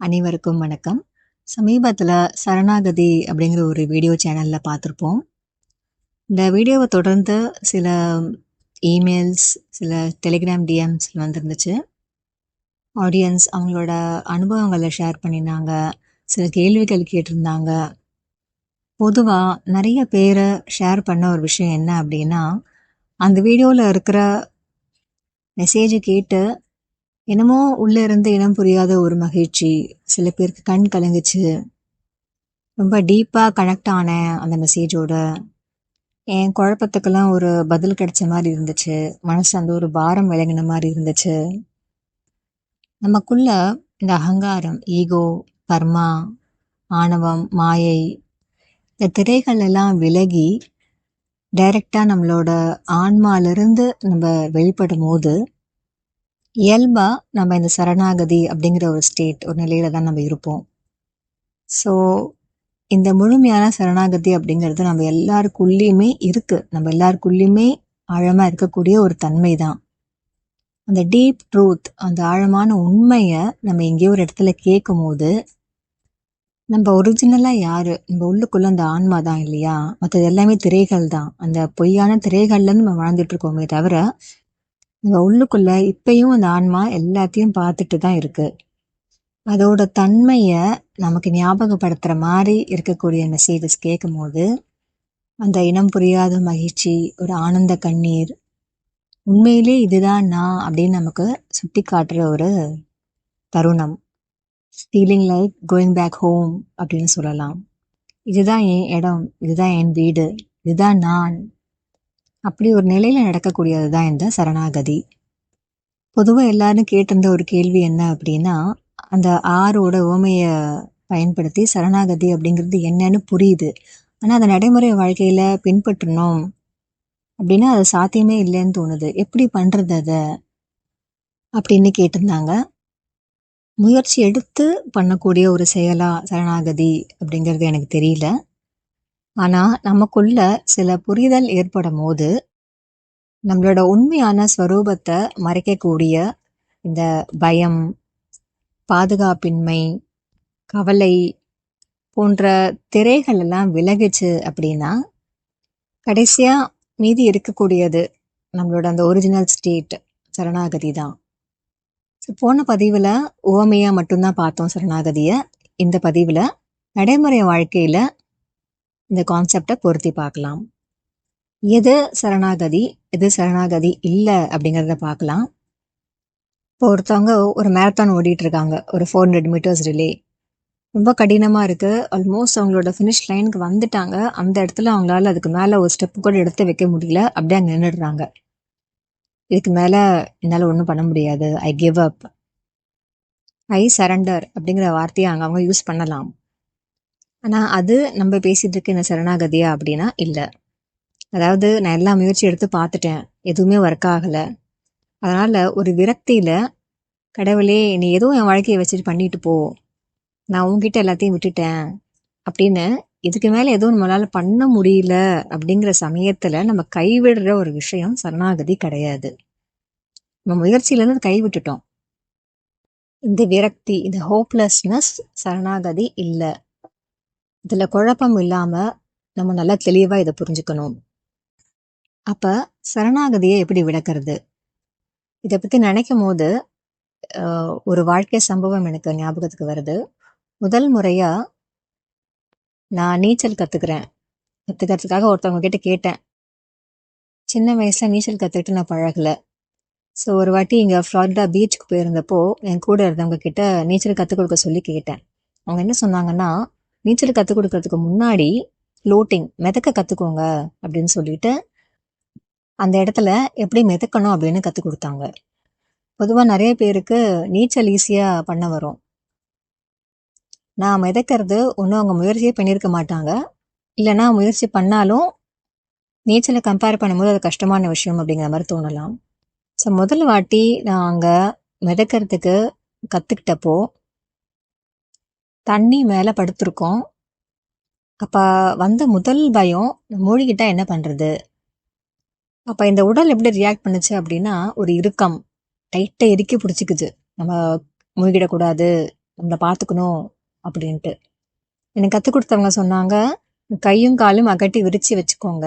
அனைவருக்கும் வணக்கம். சமீபத்துல சரணாகதி அப்படிங்கிற ஒரு வீடியோ சேனல்ல பார்த்திருப்போம். இந்த வீடியோவ தொடர்ந்து சில இமெயில்ஸ், சில டெலிகிராம் டிஎம்ஸ் வந்திருந்துச்சு. ஆடியன்ஸ் அவங்களோட அனுபவங்கள ஷேர் பண்ணியிருந்தாங்க. சில கேள்விகள் கேட்டிருந்தாங்க. பொதுவா நெறைய பேரு ஷேர் பண்ண ஒரு விஷயம் என்ன அப்படின்னா, அந்த வீடியோல இருக்கிற மெசேஜ கேட்டு என்னமோ உள்ள இருந்து இனம் புரியாத ஒரு மகிழ்ச்சி. சில பேருக்கு கண் கலங்குச்சு. ரொம்ப டீப்பா கனெக்ட் ஆனேன் அந்த மெசேஜோட. என் குழப்பத்துக்கெல்லாம் ஒரு பதில் கிடைச்ச மாரி இருந்துச்சு. மனசு அந்த ஒரு பாரம் விலகின மாரி இருந்துச்சு. நமக்குள்ள இந்த அகங்காரம், ஈகோ, கர்மா, ஆணவம், மாயை இந்த திரைகள் எல்லாம் விலகி டைரக்டா நம்மளோட ஆன்மாலிருந்து நம்ம வெளிப்படும்போது, இயல்பா நம்ம இந்த சரணாகதி அப்படிங்கிற ஒரு ஸ்டேட், ஒரு நிலையில தான் நம்ம இருப்போம். ஸோ இந்த முழுமையான சரணாகதி அப்படிங்கிறது நம்ம எல்லாருக்குள்ளேயுமே இருக்கு. நம்ம எல்லாருக்குள்ளேயுமே ஆழமா இருக்கக்கூடிய ஒரு தன்மை தான். அந்த டீப் ட்ரூத், அந்த ஆழமான உண்மைய நம்ம எங்கேயோ ஒரு இடத்துல கேட்கும்போது, நம்ம ஒரிஜினலா யாரு? நம்ம உள்ளுக்குள்ள அந்த ஆன்மா தான் இல்லையா? மத்தது எல்லாமே திரைகள் தான். அந்த பொய்யான திரைகள்ல இருந்து நம்ம வாழ்ந்துட்டு இருக்கோமே தவிர, நம்ம உள்ளுக்குள்ள இப்பயும் அந்த ஆன்மா எல்லாத்தையும் பார்த்துட்டு தான் இருக்கு. அதோட தன்மைய நமக்கு ஞாபகப்படுத்துற மாரி இருக்கக்கூடிய மெசேஜஸ் கேட்கும்போது, அந்த இனம் புரியாத மகிழ்ச்சி, ஒரு ஆனந்த கண்ணீர், உண்மையிலே இதுதான் நான் அப்படின்னு நமக்கு சுட்டி காட்டுற ஒரு தருணம். Feeling like going back home அப்படின்னு சொல்லலாம். இதுதான் என் இடம், இதுதான் என் வீடு, இதுதான் நான். அப்படி ஒரு நிலையில நடக்கக்கூடியது தான் இந்த சரணாகதி. பொதுவா எல்லாரும் கேட்டிருந்த ஒரு கேள்வி என்ன அப்படின்னா, அந்த ஆரோட உவமைய பயன்படுத்தி சரணாகதி அப்படிங்கிறது என்னன்னு புரியுது. ஆனா அத நடைமுறை வாழ்க்கையில பின்பற்றணும் அப்படின்னா அது சாத்தியமே இல்லைன்னு தோணுது. எப்படி பண்றது அத? அப்படின்னு கேட்டிருந்தாங்க. முயற்சி எடுத்து பண்ணக்கூடிய ஒரு செயலா சரணாகதி அப்படிங்கிறது எனக்கு தெரியல. ஆனா நமக்குள்ள சில புரிதல் ஏற்படும்போது, நம்மளோட உண்மையான ஸ்வரூபத்த மறைக்கக்கூடிய இந்த பயம், பாதுகாப்பின்மை, கவலை போன்ற திரைகள் எல்லாம் விலகுச்சு அப்படின்னா, கடைசியா மீதி இருக்கக்கூடியது நம்மளோட அந்த ஒரிஜினல் ஸ்டேட் சரணாகதி தான். போன பதிவுல உவமையா மட்டும்தான் பார்த்தோம் சரணாகதிய. இந்த பதிவுல நடைமுறை வாழ்க்கையில இந்த கான்செப்ட பொருத்தி பார்க்கலாம். எது சரணாகதி, எது சரணாகதி இல்ல அப்படிங்கிறத பார்க்கலாம். இப்போ ஒருத்தவங்க ஒரு மேரத்தான் ஓடிட்டு இருக்காங்க. ஒரு 400 மீட்டர்ஸ் ரிலே. ரொம்ப கடினமா இருக்கு. ஆல்மோஸ்ட் அவங்களோட ஃபினிஷ் லைனுக்கு வந்துட்டாங்க. அந்த இடத்துல அவங்களால அதுக்கு மேல ஒரு ஸ்டெப் கூட எடுத்து வைக்க முடியல. அப்படியே அங்க நின்னுடுறாங்க. இதுக்கு மேல என்னால ஒண்ணும் பண்ண முடியாது. I give up. I surrender அப்படிங்கிற வார்த்தையை அவங்க யூஸ் பண்ணலாம். ஆனா அது நம்ம பேசிட்டு இருக்க இந்த சரணாகதியா அப்படின்னா இல்ல. அதாவது நான் எல்லா முயற்சி எடுத்து பார்த்துட்டேன். எதுவுமே ஒர்க் ஆகல. அதனால ஒரு விரக்தியில, கடவுளே நீ ஏதோ என் வாழ்க்கையை வச்சுட்டு பண்ணிட்டு போ. நான் உன்கிட்ட எல்லாத்தையும் விட்டுட்டேன். அப்படின்னு இதுக்கு மேல எதுவும் நம்மளால பண்ண முடியல அப்படிங்கிற சமயத்துல நம்ம கைவிடுற ஒரு விஷயம் சரணாகதி கிடையாது. நம்ம முயற்சியில இருந்து கைவிட்டுட்டோம். இந்த விரக்தி, இந்த ஹோப்லெஸ்னஸ் சரணாகதி இல்ல. இதுல குழப்பம் இல்லாம நம்ம நல்லா தெளிவா இதை புரிஞ்சுக்கணும். அப்ப சரணாகதியை எப்படி விளக்குறது? இதை பத்தி நினைக்கும் போது ஒரு வாழ்க்கை சம்பவம் எனக்கு ஞாபகத்துக்கு வருது. முதல் முறையா நான் நீச்சல் கத்துக்கிறதுக்காக ஒருத்தவங்க கிட்ட கேட்டேன். சின்ன வயசுல நீச்சல் கத்துக்கிட்டு நான் பழகல. ஸோ ஒரு வாட்டி இங்க ஃப்ளாரிடா பீச்சுக்கு போயிருந்தப்போ என் கூட இருந்தவங்க கிட்ட நீச்சல் கத்துக் கொடுக்க சொல்லி கேட்டேன். அவங்க என்ன சொன்னாங்கன்னா, நீச்சல் கத்துக் கொடுக்கறதுக்கு முன்னாடி ஃப்ளோட்டிங் மிதக்க கத்துக்கோங்க அப்படின்னு சொல்லிட்டு அந்த இடத்துல எப்படி மிதக்கணும் அப்படின்னு கத்துக் கொடுத்தாங்க. பொதுவா நிறைய பேருக்கு நீச்சல் ஈஸியா பண்ண வரும். நான் மிதக்கிறது ஒன்றும் அவங்க முயற்சியே பண்ணியிருக்க மாட்டாங்க. இல்லைன்னா முயற்சி பண்ணாலும் நீச்சலை கம்பேர் பண்ணும்போது அது கஷ்டமான விஷயம் அப்படிங்கிற மாதிரி தோணலாம். ஸோ முதல் வாட்டி நான் அங்கே மிதக்கிறதுக்கு கற்றுக்கிட்டப்போ தண்ணி மேலே படுத்திருக்கோம். அப்போ வந்த முதல் பயம், மூழ்கிட்டா என்ன பண்ணுறது? அப்போ இந்த உடல் எப்படி ரியாக்ட் பண்ணுச்சு அப்படின்னா, ஒரு இறுக்கம் டைட்டாக இறுக்கி பிடிச்சிக்குது. நம்ம மூழ்கிடக்கூடாது, நம்மளை பார்த்துக்கணும் அப்படின்ட்டு. எனக்கு கற்றுக் கொடுத்தவங்க சொன்னாங்க, கையும் காலும் அகட்டி விரிச்சு வச்சுக்கோங்க,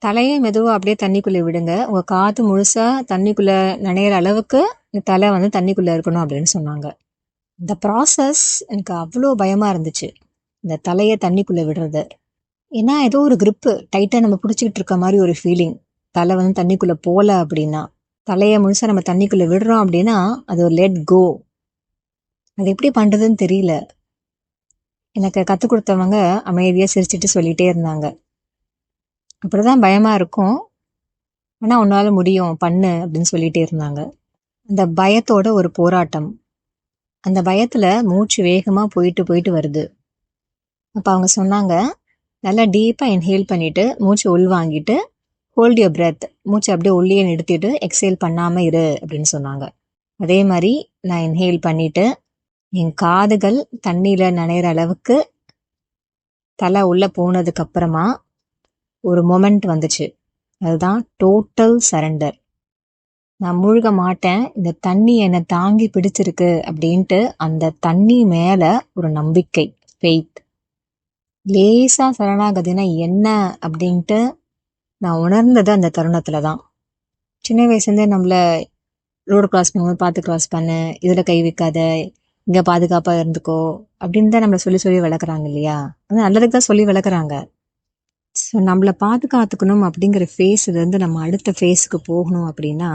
தலையை மெதுவாக அப்படியே தண்ணிக்குள்ளே விடுங்க, உங்கள் காது முழுசாக தண்ணிக்குள்ளே நனையிற அளவுக்கு தலை வந்து தண்ணிக்குள்ளே இருக்கணும் அப்படின்னு சொன்னாங்க. இந்த ப்ராசஸ் எனக்கு அவ்வளோ பயமாக இருந்துச்சு, இந்த தலையை தண்ணிக்குள்ளே விடுறது. ஏன்னா ஏதோ ஒரு grip டைட்டாக நம்ம பிடிச்சிக்கிட்டு இருக்க மாதிரி ஒரு ஃபீலிங். தலை வந்து தண்ணிக்குள்ளே போகல அப்படின்னா, தலையை முழுசாக நம்ம தண்ணிக்குள்ளே விடுறோம் அப்படின்னா அது ஒரு லெட் கோ. அது எப்படி பண்ணுறதுன்னு தெரியல. எனக்கு கற்றுக் கொடுத்தவங்க அமைதியாக சிரிச்சிட்டு சொல்லிகிட்டே இருந்தாங்க, அப்படிதான் பயமாக இருக்கும், ஆனால் உன்னால் முடியும் பண்ணு அப்படின்னு சொல்லிகிட்டே இருந்தாங்க. அந்த பயத்தோட ஒரு போராட்டம், அந்த பயத்தில் மூச்சு வேகமாக போயிட்டு போயிட்டு வருது. அப்போ அவங்க சொன்னாங்க, நல்லா டீப்பாக இன்ஹேல் பண்ணிவிட்டு மூச்சு உள்வாங்கிட்டு ஹோல்ட் யுவர் பிரெத், மூச்சு அப்படியே உள்ளே நிறுத்திட்டு எக்ஸேல் பண்ணாமல் இரு அப்படின்னு சொன்னாங்க. அதே மாதிரி நான் இன்ஹேல் பண்ணிவிட்டு என் காதுகள் தண்ணியில் நனைகிற அளவுக்கு தலை உள்ளே போனதுக்கு அப்புறமா ஒரு மொமெண்ட் வந்துச்சு, அதுதான் டோட்டல் சரண்டர். நான் மூழ்க மாட்டேன், இந்த தண்ணி என்னை தாங்கி பிடிச்சிருக்கு அப்படின்ட்டு அந்த தண்ணி மேலே ஒரு நம்பிக்கை, ஃபெய்த். லேசாக சரணாகதினா என்ன அப்படின்ட்டு நான் உணர்ந்தது அந்த தருணத்தில் தான். சின்ன வயசுலேருந்தே நம்மளை ரோடு கிராஸ் பண்ணும்போது பார்த்து கிராஸ் பண்ணு, இதில் கை வைக்காத, இங்கே பாதுகாப்பாக இருந்துக்கோ அப்படின்னு தான் நம்மளை சொல்லி சொல்லி வளர்க்குறாங்க இல்லையா. அது நல்லதுக்கு தான் சொல்லி வளர்க்குறாங்க. ஸோ நம்மளை பாதுகாத்துக்கணும் அப்படிங்கிற ஃபேஸ்லேருந்து நம்ம அடுத்த ஃபேஸுக்கு போகணும் அப்படின்னா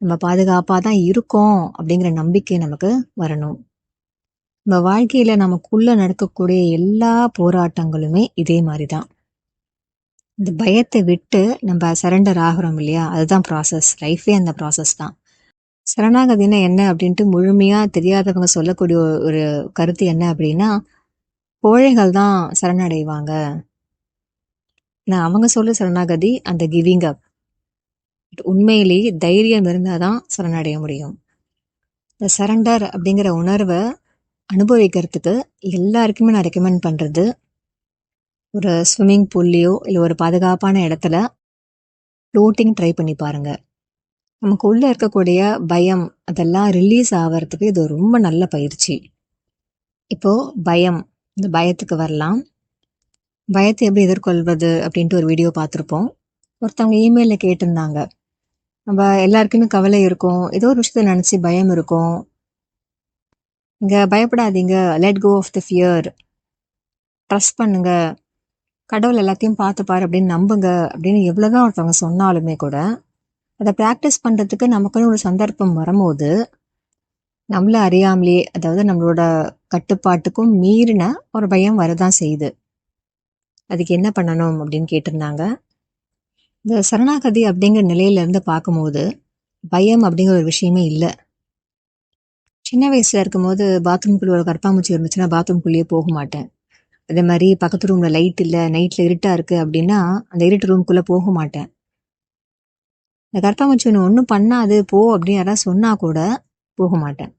நம்ம பாதுகாப்பாக தான் இருக்கோம் அப்படிங்கிற நம்பிக்கை நமக்கு வரணும். நம்ம வாழ்க்கையில் நமக்குள்ளே நடக்கக்கூடிய எல்லா போராட்டங்களுமே இதே மாதிரி தான். இந்த பயத்தை விட்டு நம்ம சரண்டர் ஆகிறோம் இல்லையா, அதுதான் ப்ராசஸ். லைஃபே அந்த ப்ராசஸ் தான். சரணாகதினா என்ன அப்படின்ட்டு முழுமையாக தெரியாதவங்க சொல்லக்கூடிய ஒரு கருத்து என்ன அப்படின்னா, கோழைகள் தான் சரணடைவாங்க. நான் அவங்க சொல்ல சரணாகதி அந்த கிவிங் அப். உண்மையிலேயே தைரியம் இருந்தால் தான் சரணடைய முடியும். இந்த சரண்டர் அப்படிங்கிற உணர்வை அனுபவிக்கிறதுக்கு எல்லாருக்குமே நான் ரெக்கமெண்ட் பண்ணுறது, ஒரு ஸ்விம்மிங் பூல்லையோ இல்லை ஒரு பாதுகாப்பான இடத்துல ஃப்ளோட்டிங் ட்ரை பண்ணி பாருங்க. நமக்கு உள்ளே இருக்கக்கூடிய பயம் அதெல்லாம் ரிலீஸ் ஆகிறதுக்கு இது ரொம்ப நல்ல பயிற்சி. இப்போது பயம், இந்த பயத்துக்கு வரலாம். பயத்தை எப்படி எதிர்கொள்வது அப்படின்ட்டு ஒரு வீடியோ பார்த்துருப்போம். ஒருத்தவங்க இமெயிலில் கேட்டிருந்தாங்க, நம்ம எல்லாருக்குமே கவலை இருக்கும், ஏதோ ஒரு விஷயத்தை நினச்சி பயம் இருக்கும், இங்கே பயப்படாதீங்க, let go of the fear, trust பண்ணுங்க, கடவுள் எல்லாத்தையும் பார்த்துப்பாரு அப்படின்னு நம்புங்க அப்படின்னு எவ்வளோதான் ஒருத்தவங்க சொன்னாலுமே கூட அதை ப்ராக்டிஸ் பண்ணுறதுக்கு நமக்குன்னு ஒரு சந்தர்ப்பம் வரும்போது நம்மள அறியாமலே, அதாவது நம்மளோட கட்டுப்பாட்டுக்கும் மீறின ஒரு பயம் வரதான் செய்யுது. அதுக்கு என்ன பண்ணணும் அப்படின்னு கேட்டிருந்தாங்க. இந்த சரணாகதி அப்படிங்கிற நிலையிலேருந்து பார்க்கும்போது பயம் அப்படிங்கிற ஒரு விஷயமே இல்லை. சின்ன வயசில் இருக்கும்போது பாத்ரூம்குள்ளே ஒரு கற்பாம்பூச்சி இருந்துச்சுன்னா பாத்ரூம்குள்ளேயே போக மாட்டேன். அதே மாதிரி பக்கத்து ரூமில் லைட் இல்லை, நைட்டில் இருட்டாக இருக்குது அப்படின்னா அந்த இருட்டு ரூம்குள்ளே போக மாட்டேன். இந்த கற்பாம்பூச்சி ஒன்றும் பண்ணாது போ அப்படின்னு யாராவது சொன்னால் கூட போக மாட்டேன்.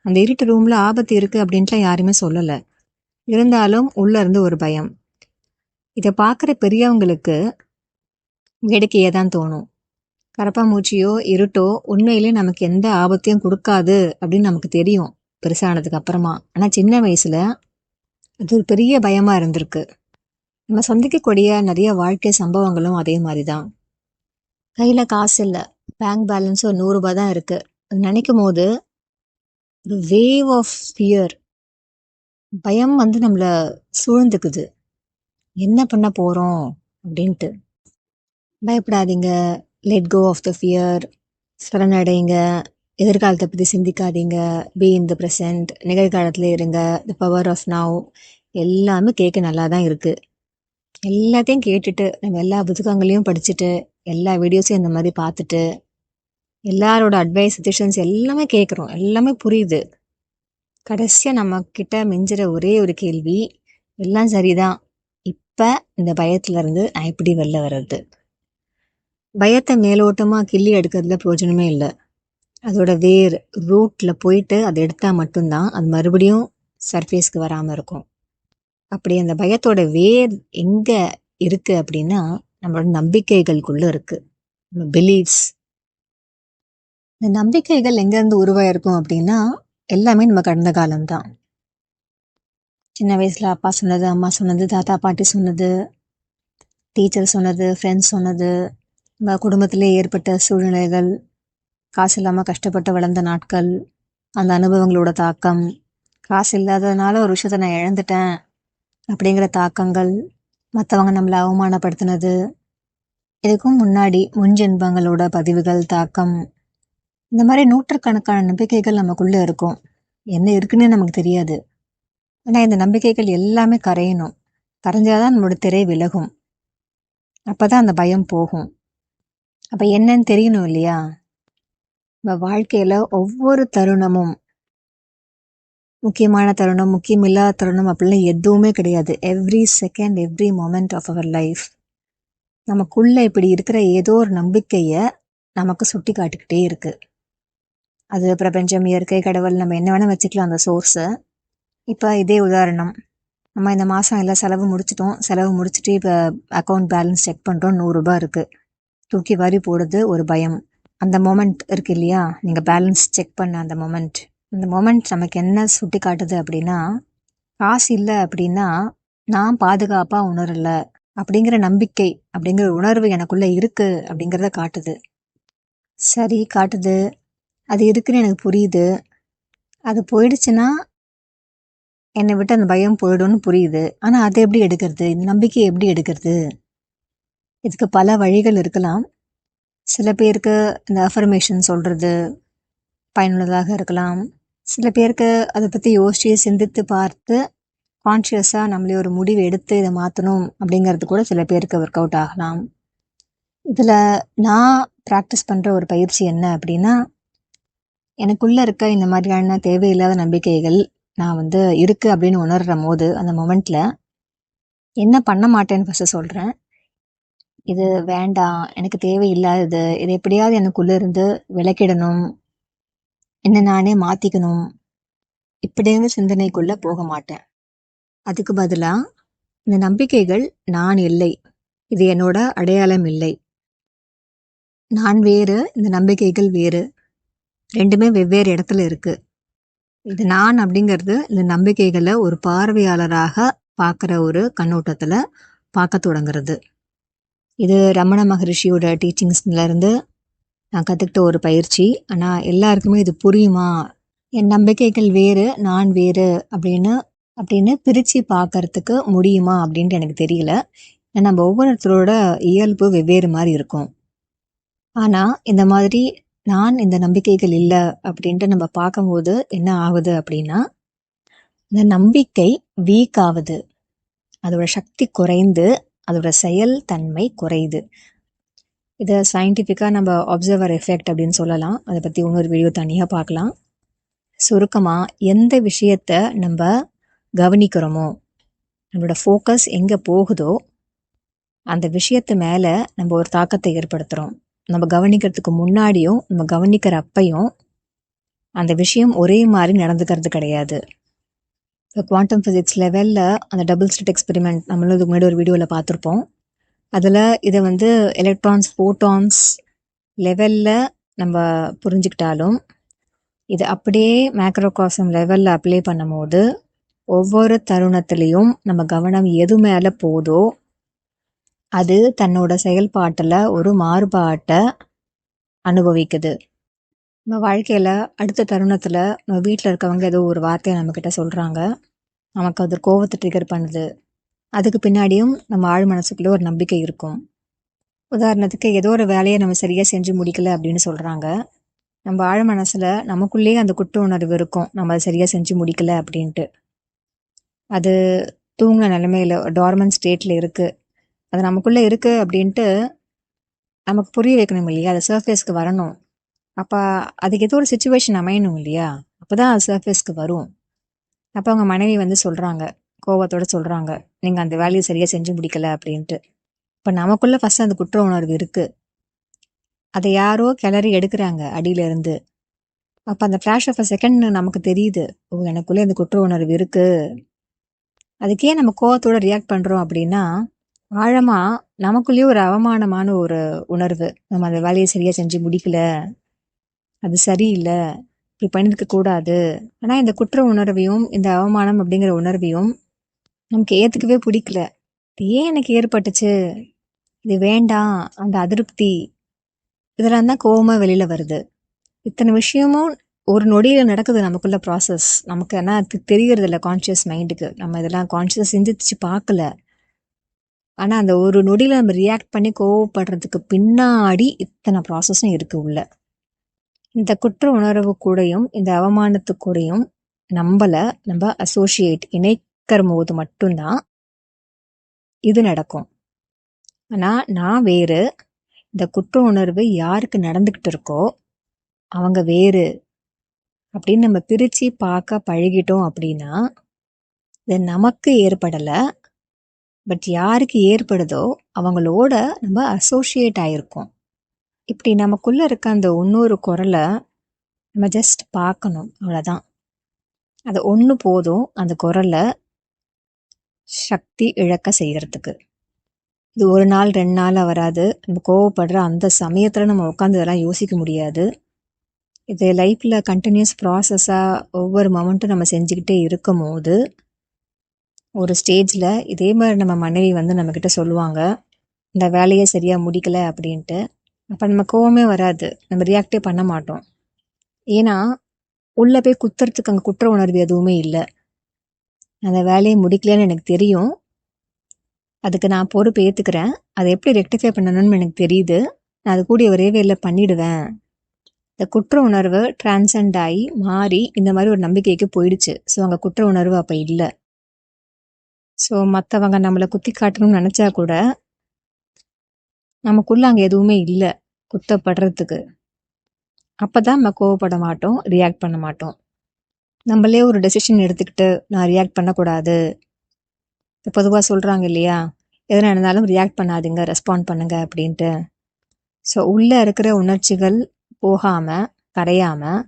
அந்த இருட்டு ரூமில் ஆபத்து இருக்குது அப்படின்ட்டுலாம் யாருமே சொல்லலை, இருந்தாலும் உள்ளேருந்து ஒரு பயம். இதை பார்க்குற பெரியவங்களுக்கு வேடிக்கையே தான் தோணும். கரப்பாம்பூச்சியோ இருட்டோ உண்மையிலே நமக்கு எந்த ஆபத்தையும் கொடுக்காது அப்படின்னு நமக்கு தெரியும் பெருசானதுக்கு அப்புறமா. ஆனால் சின்ன வயசில் அது ஒரு பெரிய பயமாக இருந்திருக்கு. நம்ம சந்திக்கக்கூடிய நிறைய வாழ்க்கை சம்பவங்களும் அதே மாதிரி தான். கையில் காசு இல்லை, பேங்க் பேலன்ஸும் ஒரு 100 ரூபாய் தான் இருக்குது. அது நினைக்கும் போது ஒரு வேவ் ஆஃப் ஃபியர், பயம் வந்து நம்மளை சூழ்ந்துக்குது. என்ன பண்ண போகிறோம் அப்படின்ட்டு. பயப்படாதீங்க, let go of the fear, சரணடைங்க, எதிர்காலத்தை பற்றி சிந்திக்காதீங்க, பி இன் த ப்ரெசன்ட், நிகழ்காலத்தில் இருங்க, த பவர் ஆஃப் நவ், எல்லாமே கேட்க நல்லா தான் இருக்குது. எல்லாத்தையும் கேட்டுட்டு நம்ம எல்லா புத்தகங்களையும் படிச்சுட்டு எல்லா வீடியோஸையும் இந்த மாதிரி பார்த்துட்டு எல்லாரோட அட்வைஸ் சஜஷன்ஸ் எல்லாமே கேட்குறோம், எல்லாமே புரியுது. கடைசியாக நம்மக்கிட்ட மிஞ்சிற ஒரே ஒரு கேள்வி, எல்லாம் சரிதான், இப்போ இந்த பயத்துலேருந்து நான் எப்படி வெளில வர்றது? பயத்தை மேலோட்டமாக கிள்ளி எடுக்கிறதுல பிரயோஜனமே இல்லை. அதோட வேர் ரூட்டில் போயிட்டு அதை எடுத்தால் மட்டும்தான் அது மறுபடியும் சர்ஃபேஸ்க்கு வராமல் இருக்கும். அப்படி அந்த பயத்தோட வேர் எங்கே இருக்குது அப்படின்னா நம்மளோட நம்பிக்கைகளுக்குள்ளே இருக்குது, நம்ம பிலீவ்ஸ். இந்த நம்பிக்கைகள் எங்கேருந்து உருவாயிருக்கும் அப்படின்னா எல்லாமே நம்ம கடந்த காலம்தான். சின்ன வயசுல அப்பா சொன்னது, அம்மா சொன்னது, தாத்தா பாட்டி சொன்னது, டீச்சர் சொன்னது, ஃப்ரெண்ட்ஸ் சொன்னது, நம்ம குடும்பத்திலே ஏற்பட்ட சூழ்நிலைகள், காசு இல்லாமல் கஷ்டப்பட்டு வளர்ந்த நாட்கள், அந்த அனுபவங்களோட தாக்கம், காசு இல்லாததுனால ஒரு விஷயத்த நான் இழந்துட்டேன் அப்படிங்கிற தாக்கங்கள், மற்றவங்க நம்மளை அவமானப்படுத்தினது, இதுக்கும் முன்னாடி முன்ஜென்மங்களோட பதிவுகள், தாக்கம், இந்த மாதிரி நூற்றுக்கணக்கான நம்பிக்கைகள் நமக்குள்ள இருக்கும். என்ன இருக்குன்னு நமக்கு தெரியாது. ஆனால் இந்த நம்பிக்கைகள் எல்லாமே கரையணும். கரைஞ்சாதான் நம்மளோட திரை விலகும். அப்பதான் அந்த பயம் போகும். அப்ப என்னன்னு தெரியணும் இல்லையா? நம்ம வாழ்க்கையில ஒவ்வொரு தருணமும் முக்கியமான தருணம், முக்கியமில்லாத தருணம் அப்படிலாம் எதுவுமே கிடையாது. Every second, every moment of our life நமக்குள்ள இப்படி இருக்கிற ஏதோ ஒரு நம்பிக்கைய நமக்கு சுட்டி காட்டிக்கிட்டே இருக்கு. அது பிரபஞ்சம், இயற்கை, கடவுள், நம்ம என்ன வேணா வச்சுக்கலாம் அந்த சோர்ஸை. இப்போ இதே உதாரணம், நம்ம இந்த மாதம் எல்லாம் செலவு முடிச்சிட்டோம். செலவு முடிச்சுட்டு இப்போ அக்கௌண்ட் பேலன்ஸ் செக் பண்ணுறோம், 100 ரூபாய் இருக்குது. தூக்கி வாரி போடுது ஒரு பயம். அந்த மொமெண்ட் இருக்கு இல்லையா, நீங்கள் பேலன்ஸ் செக் பண்ண அந்த மொமெண்ட் நமக்கு என்ன சுட்டி காட்டுது அப்படின்னா, காசு இல்லை அப்படின்னா நான் பாதுகாப்பாக உணரலை அப்படிங்கிற நம்பிக்கை, அப்படிங்கிற உணர்வு எனக்குள்ளே இருக்கு அப்படிங்கிறத காட்டுது. சரி, காட்டுது, அது இருக்குன்னு எனக்கு புரியுது. அது போயிடுச்சுன்னா என்னை விட்டு அந்த பயம் போயிடும்னு புரியுது. ஆனால் அதை எப்படி எடுக்கிறது? இந்த நம்பிக்கையை எப்படி எடுக்கிறது? இதுக்கு பல வழிகள் இருக்கலாம். சில பேருக்கு இந்த அஃபர்மேஷன் சொல்கிறது பயனுள்ளதாக இருக்கலாம். சில பேருக்கு அதை பற்றி யோசித்து சிந்தித்து பார்த்து கான்ஷியஸாக நம்மளே ஒரு முடிவு எடுத்து இதை மாற்றணும் அப்படிங்கிறது கூட சில பேருக்கு ஒர்க் அவுட் ஆகலாம். இதில் நான் ப்ராக்டிஸ் பண்ணுற ஒரு பயிற்சி என்ன அப்படின்னா, எனக்குள்ளே இருக்க இந்த மாதிரியான தேவையில்லாத நம்பிக்கைகள் நான் இருக்குது அப்படின்னு உணர்கிற போது அந்த மொமெண்ட்டில் என்ன பண்ண மாட்டேன்னு ஃபஸ்ட்டு சொல்கிறேன். இது வேண்டாம், எனக்கு தேவையில்லாதது, இது எப்படியாவது எனக்குள்ளே இருந்து விலக்கிடணும், என்ன நானே மாற்றிக்கணும், இப்படிங்கிற சிந்தனைக்குள்ளே போக மாட்டேன். அதுக்கு பதிலாக இந்த நம்பிக்கைகள் நான் இல்லை, இது என்னோட அடையாளம் இல்லை, நான் வேறு, இந்த நம்பிக்கைகள் வேறு, ரெண்டுமே வெவ்வேறு இடத்துல இருக்கு. இது நான் அப்படிங்கிறது இந்த நம்பிக்கைகளை ஒரு பார்வையாளராக பார்க்குற ஒரு கண்ணோட்டத்தில் பார்க்க தொடங்குறது. இது ரமண மகரிஷியோட டீச்சிங்ஸ்லேருந்து நான் கற்றுக்கிட்ட ஒரு பயிற்சி. ஆனால் எல்லாருக்குமே இது புரியுமா, என் நம்பிக்கைகள் வேறு, நான் வேறு அப்படின்னு பிரித்து பார்க்கறதுக்கு முடியுமா அப்படின்ட்டு எனக்கு தெரியல. நம்ம ஒவ்வொருத்தரோட இயல்பு வெவ்வேறு மாதிரி இருக்கும். ஆனால் இந்த மாதிரி நான் இந்த நம்பிக்கைகள் இல்லை அப்படின்ட்டு நம்ம பார்க்கும்போது என்ன ஆகுது அப்படின்னா, இந்த நம்பிக்கை வீக் ஆகுது, அதோட சக்தி குறைந்து அதோட செயல் தன்மை குறையுது. இதை சயின்டிஃபிக்காக நம்ம அப்சர்வர் எஃபெக்ட் அப்படின்னு சொல்லலாம். அதை பற்றி இன்னொரு வீடியோ தனியாக பார்க்கலாம். சுருக்கமாக, எந்த விஷயத்த நம்ம கவனிக்கிறோமோ, நம்மளோட ஃபோக்கஸ் எங்கே போகுதோ அந்த விஷயத்து மேலே நம்ம ஒரு தாக்கத்தை ஏற்படுத்துகிறோம். நம்ம கவனிக்கிறதுக்கு முன்னாடியும் நம்ம கவனிக்கிற அப்பையும் அந்த விஷயம் ஒரே மாதிரி நடந்துக்கிறது கிடையாது. இப்போ குவாண்டம் ஃபிசிக்ஸ் லெவலில் அந்த டபுள் ஸ்லிட் எக்ஸ்பெரிமெண்ட் நம்மளும் இதுக்கு முன்னாடி ஒரு வீடியோவில் பார்த்துருப்போம். அதில் இதை எலக்ட்ரான்ஸ், ஃபோட்டான்ஸ் லெவலில் நம்ம புரிஞ்சுக்கிட்டாலும் இது அப்படியே மேக்ரோகாசம் லெவலில் அப்ளை பண்ணும் போது ஒவ்வொரு தருணத்துலேயும் நம்ம கவனம் எது மேலே போதோ அது தன்னோட செயல்பாட்டில் ஒரு மாறுபாட்டை அனுபவிக்குது. நம்ம வாழ்க்கையில் அடுத்த தருணத்தில் நம்ம வீட்டில் இருக்கவங்க ஏதோ ஒரு வார்த்தையை நம்மக்கிட்ட சொல்கிறாங்க, நமக்கு அது கோவத்தை ட்ரிகர் பண்ணுது. அதுக்கு பின்னாடியும் நம்ம ஆழ் மனசுக்குள்ளே ஒரு நம்பிக்கை இருக்கும். உதாரணத்துக்கு, ஏதோ ஒரு வேலையை நம்ம சரியாக செஞ்சு முடிக்கலை அப்படின்னு சொல்கிறாங்க. நம்ம ஆழ் மனசில் நமக்குள்ளேயே அந்த குற்ற உணர்வு இருக்கும், நம்ம அதை சரியாக செஞ்சு முடிக்கலை அப்படின்ட்டு. அது தூங்கின நிலைமையில், டார்மன் ஸ்டேட்டில் இருக்குது. அது நமக்குள்ளே இருக்குது அப்படின்ட்டு நமக்கு புரிய வைக்கணும் இல்லையா, அது சர்ஃபேஸ்க்கு வரணும். அப்போ அதுக்கு ஏதோ ஒரு சுச்சுவேஷன் அமையணும் இல்லையா, அப்போ தான் அது சர்ஃபேஸ்க்கு வரும். அப்போ அவங்க மனைவி சொல்கிறாங்க, கோவத்தோடு சொல்கிறாங்க, நீங்கள் அந்த வேலையை சரியாக செஞ்சு முடிக்கலை அப்படின்ட்டு. இப்போ நமக்குள்ளே ஃபஸ்ட்டு அந்த குற்ற உணர்வு இருக்குது, அதை யாரோ கிளறி எடுக்கிறாங்க அடியிலேருந்து. அப்போ அந்த ஃப்ளாஷ் ஆஃப் அ செகண்ட் நமக்கு தெரியுது, ஓ எனக்குள்ளே இந்த குற்ற உணர்வு இருக்குது. அதுக்கே நம்ம கோவத்தோடு ரியாக்ட் பண்ணுறோம் அப்படின்னா, ஆழமாக நமக்குள்ளேயே ஒரு அவமானமான ஒரு உணர்வு, நம்ம அந்த வேலையை சரியாக செஞ்சு முடிக்கல, அது சரியில்லை, இப்படி பண்ணியிருக்க கூடாது. ஆனா இந்த குற்ற உணர்வையும், இந்த அவமானம் அப்படிங்கிற உணர்வையும் நமக்கு ஏத்துக்கவே பிடிக்கல. இது ஏன் எனக்கு ஏற்பட்டுச்சு? இது வேண்டாம். அந்த அதிருப்தி இதெல்லாம் தான் கோவமா வெளியில வருது. இத்தனை விஷயமும் ஒரு நொடியில நடக்குது நமக்குள்ள ப்ராசஸ். நமக்கு ஆனா அது தெரியறது இல்ல கான்ஷியஸ் மைண்டுக்கு. நம்ம இதெல்லாம் கான்ஷியஸா சிந்திச்சு பார்க்கல. ஆனா அந்த ஒரு நொடியில நம்ம ரியாக்ட் பண்ணி கோவப்படுறதுக்கு பின்னாடி இத்தனை ப்ராசஸும் இருக்கு உள்ள. இந்த குற்ற உணர்வு கூடயும், இந்த அவமானத்து கூடயும் நம்ம அசோசியேட் இணைக்கிற போது மட்டும்தான் இது நடக்கும். ஆனா நான் வேறு, இந்த குற்ற உணர்வு யாருக்கு நடந்துகிட்டு இருக்கோ அவங்க வேறு அப்படின்னு நம்ம பிரிச்சு பார்க்க பழகிட்டோம் அப்படின்னா இது நமக்கு ஏற்படல. பட் யாருக்கு ஏற்படுதோ அவங்களோட நம்ம அசோசியேட் ஆயிருக்கோம். இப்படி நமக்குள்ள இருக்க அந்த இன்னொரு குரலை நம்ம ஜஸ்ட் பார்க்கணும், அவ்வளோதான். அது ஒன்று போதும் அந்த குரலை சக்தி இழக்க செய்யறதுக்கு. இது ஒரு நாள் 2 நாள் வராது. நம்ம கோவப்படுற அந்த சமயத்தில் நம்ம உட்காந்து இதெல்லாம் யோசிக்க முடியாது. இது லைஃப்பில் கண்டினியூஸ் ப்ராசஸாக ஒவ்வொரு மொமெண்ட்டும் நம்ம செஞ்சுக்கிட்டே இருக்கும் போது ஒரு ஸ்டேஜில் இதே மாதிரி நம்ம மனைவி வந்து நம்மக்கிட்ட சொல்லுவாங்க, இந்த வேலையை சரியாக முடிக்கல அப்படின்ட்டு. அப்போ நம்ம கோவமே வராது, நம்ம ரியாக்டே பண்ண மாட்டோம். ஏன்னா உள்ளே போய் குத்துறதுக்கு அங்கே குற்ற உணர்வு எதுவுமே இல்லை. அந்த வேலையை முடிக்கலன்னு எனக்கு தெரியும், அதுக்கு நான் பொறுப்பு ஏற்றுக்கிறேன், அதை எப்படி ரெக்டிஃபை பண்ணணும்னு எனக்கு தெரியுது, நான் அது கூடிய விரைவில் பண்ணிடுவேன். இந்த குற்ற உணர்வு டிரான்சென்ட் ஆகி மாறி இந்த மாதிரி ஒரு நம்பிக்கைக்கு போயிடுச்சு. ஸோ அங்கே குற்ற உணர்வு அப்போ இல்லை. ஸோ மற்றவங்க நம்மளை குத்தி காட்டணும்னு நினச்சா கூட நமக்குள்ள அங்கே எதுவுமே இல்லை குத்தப்படுறதுக்கு. அப்போ தான் நம்ம கோவப்பட மாட்டோம், ரியாக்ட் பண்ண மாட்டோம். நம்மளே ஒரு டெசிஷன் எடுத்துக்கிட்டு நான் ரியாக்ட் பண்ணக்கூடாது. பொதுவாக சொல்கிறாங்க இல்லையா, எதனா இருந்தாலும் ரியாக்ட் பண்ணாதீங்க, ரெஸ்பாண்ட் பண்ணுங்க அப்படின்ட்டு. ஸோ உள்ளே இருக்கிற உணர்ச்சிகள் போகாமல் கரையாமல்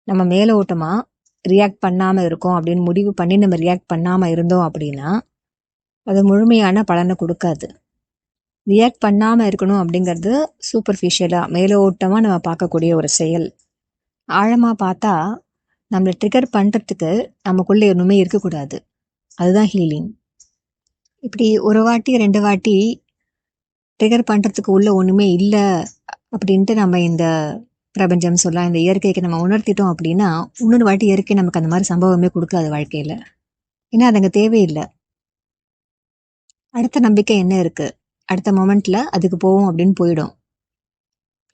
நம்ம மேலோட்டமாக ரியாக்ட் பண்ணாமல் இருக்கோம் அப்படின்னு முடிவு பண்ணி நம்ம ரியாக்ட் பண்ணாமல் இருந்தோம் அப்படின்னா அது முழுமையான பலனை கொடுக்காது. ரியாக்ட் பண்ணாமல் இருக்கணும் அப்படிங்கிறது சூப்பர்ஃபிஷியலாக மேலோட்டமாக நம்ம பார்க்கக்கூடிய ஒரு செயல். ஆழமாக பார்த்தா நம்மளை ட்ரிகர் பண்ணுறதுக்கு நமக்குள்ளே ஒன்றுமே இருக்கக்கூடாது. அதுதான் ஹீலிங். இப்படி ஒரு வாட்டி 2 வாட்டி ட்ரிகர் பண்ணுறதுக்கு உள்ள ஒன்றுமே இல்லை அப்படின்ட்டு நம்ம இந்த பிரபஞ்சம் சொல்லலாம், இந்த இயற்கைக்கு நம்ம உணர்த்திட்டோம் அப்படின்னா இன்னொரு வாட்டி இயற்கை நமக்கு அந்த மாதிரி சம்பவமே கொடுக்காது வாழ்க்கையில். ஏன்னா அது அங்கே தேவையில்லை. அடுத்த நம்பிக்கை என்ன இருக்குது, அடுத்த மொமெண்ட்டில் அதுக்கு போவோம் அப்படின்னு போயிடும்.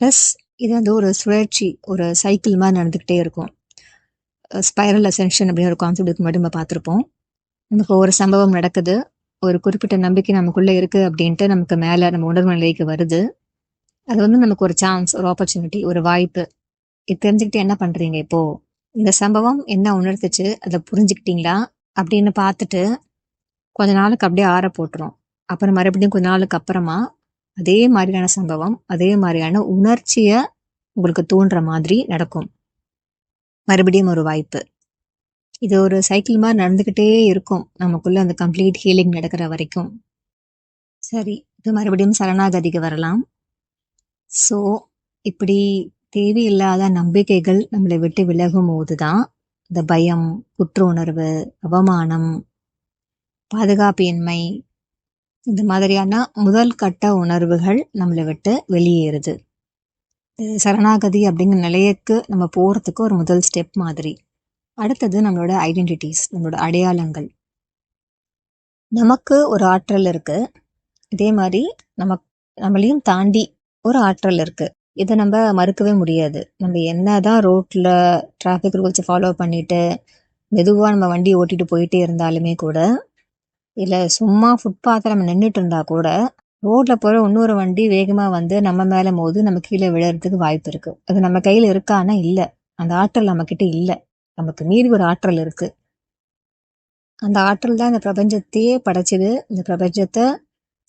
ப்ளஸ் இது வந்து ஒரு சுழற்சி, ஒரு சைக்கிள் மாதிரி நடந்துக்கிட்டே இருக்கும். ஸ்பைரல் அசென்ஷன் அப்படின்னு ஒரு கான்செப்ட் மட்டும் நம்ம பார்த்துருப்போம். நமக்கு ஒரு சம்பவம் நடக்குது, ஒரு குறிப்பிட்ட நம்பிக்கை நமக்குள்ளே இருக்குது அப்படின்ட்டு நமக்கு மேலே நம்ம உணர்வு நிலைக்கு வருது. அது வந்து நமக்கு ஒரு சான்ஸ், ஒரு ஆப்பர்ச்சுனிட்டி, ஒரு வாய்ப்பு. இது தெரிஞ்சுக்கிட்டு என்ன பண்ணுறீங்க இப்போது, இந்த சம்பவம் என்ன உணர்த்துச்சு அதை புரிஞ்சுக்கிட்டீங்களா அப்படின்னு பார்த்துட்டு கொஞ்ச நாளுக்கு அப்படியே ஆற போட்டுரும். அப்புறம் மறுபடியும் கொஞ்ச நாளுக்கு அப்புறமா அதே மாதிரியான சம்பவம், அதே மாதிரியான உணர்ச்சியை உங்களுக்கு தூண்டுற மாதிரி நடக்கும். மறுபடியும் ஒரு வாய்ப்பு. இது ஒரு சைக்கிள் மாதிரி நடந்துக்கிட்டே இருக்கும் நமக்குள்ள அந்த கம்ப்ளீட் ஹீலிங் நடக்கிற வரைக்கும். சரி, இது மறுபடியும் சரணாகதிக்கு வரலாம். ஸோ இப்படி தேவையில்லாத நம்பிக்கைகள் நம்மளை விட்டு விலகும் போது தான் இந்த பயம், குற்ற உணர்வு, அவமானம், பாதுகாப்பின்மை, இந்த மாதிரியான முதல் கட்ட உணர்வுகள் நம்மளை விட்டு வெளியேறுது. சரணாகதி அப்படிங்கிற நிலையக்கு நம்ம போகிறதுக்கு ஒரு முதல் ஸ்டெப் மாதிரி. அடுத்தது நம்மளோட ஐடென்டிட்டிஸ், நம்மளோட அடையாளங்கள். நமக்கு ஒரு ஆற்றல் இருக்கு, இதே மாதிரி நம்மளையும் தாண்டி ஒரு ஆற்றல் இருக்கு. இதை நம்ம மறுக்கவே முடியாது. நம்ம என்னதான் ரோட்ல டிராஃபிக் ரூல்ஸை ஃபாலோ பண்ணிட்டு மெதுவாக நம்ம வண்டி ஓட்டிட்டு போயிட்டே இருந்தாலுமே கூட, இல்லை சும்மா ஃபுட்பாத்தில் நம்ம நின்றுட்டு இருந்தா கூட ரோட்ல போகிற இன்னொரு வண்டி வேகமாக வந்து நம்ம மேலே மோது நம்ம கீழே விழுறதுக்கு வாய்ப்பு இருக்கு. அது நம்ம கையில் இருக்கான்னா இல்லை, அந்த ஆற்றல் நம்மக்கிட்ட இல்லை. நமக்கு மீறி ஒரு ஆற்றல் இருக்கு. அந்த ஆற்றல் தான் இந்த பிரபஞ்சத்தையே படைச்சது, இந்த பிரபஞ்சத்தை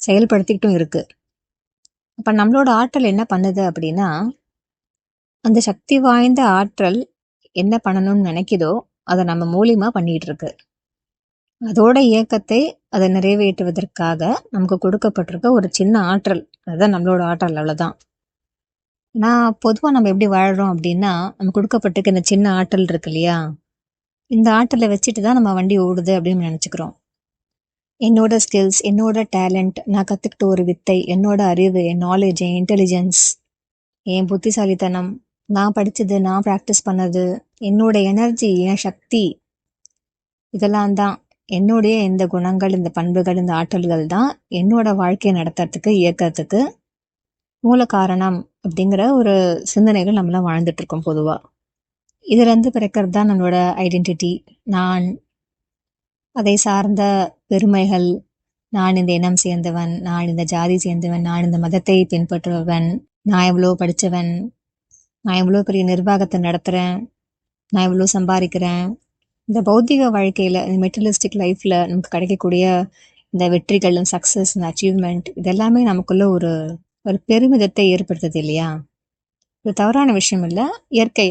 செயல்படுத்திக்கிட்டும் இருக்கு. அப்போ நம்மளோட ஆற்றல் என்ன பண்ணுது அப்படின்னா, அந்த சக்தி வாய்ந்த ஆற்றல் என்ன பண்ணணும்னு நினைக்குதோ அதை நம்ம மூலியமா பண்ணிட்டு இருக்கு. அதோட இயக்கத்தை அதை நிறைவேற்றுவதற்காக நமக்கு கொடுக்கப்பட்டிருக்க ஒரு சின்ன ஆற்றல், அதுதான் நம்மளோட ஆற்றல், அவ்வளோதான். நான் பொதுவாக நம்ம எப்படி வாழ்கிறோம் அப்படின்னா, நம்ம கொடுக்கப்பட்டிருக்க இந்த சின்ன ஆற்றல் இருக்கு இல்லையா, இந்த ஆற்றலை வச்சுட்டு தான் நம்ம வண்டி ஓடுது அப்படின்னு நினச்சிக்கிறோம். என்னோட ஸ்கில்ஸ், என்னோட டேலண்ட், நான் கற்றுக்கிட்ட ஒரு வித்தை, என்னோட அறிவு, என் நாலேஜ், என் இன்டெலிஜென்ஸ், என் புத்திசாலித்தனம், நான் படித்தது, நான் ப்ராக்டிஸ் பண்ணது, என்னோட எனர்ஜி, என் சக்தி, இதெல்லாம் தான் என்னுடைய இந்த குணங்கள், இந்த பண்புகள், இந்த ஆற்றல்கள் தான் என்னோட வாழ்க்கையை நடத்துறதுக்கு, இயக்கத்துக்கு மூல காரணம் அப்படிங்கிற ஒரு சிந்தனைகள் நம்மளாம் வாழ்ந்துட்டு இருக்கோம் பொதுவாக. இதுலேருந்து பிறக்கிறது தான் நம்மளோட ஐடென்டிட்டி. நான், அதை சார்ந்த பெருமைகள், நான் இந்த இனம் சேர்ந்தவன், நான் இந்த ஜாதி சேர்ந்தவன், நான் இந்த மதத்தை பின்பற்றுபவன், நான் எவ்வளோ படித்தவன், நான் எவ்வளோ பெரிய நிர்வாகத்தை நடத்துகிறேன், நான் எவ்வளோ சம்பாதிக்கிறேன். இந்த பௌத்திக வாழ்க்கையில், இந்த மெட்டீரியலிஸ்டிக் லைஃப்பில் நமக்கு கிடைக்கக்கூடிய இந்த வெற்றிகள், சக்ஸஸ், இந்த அச்சீவ்மெண்ட், இதெல்லாமே நமக்குள்ள ஒரு ஒரு பெருமிதத்தை ஏற்படுத்துது இல்லையா? இது தவறான விஷயம் இல்லை. இயற்கை,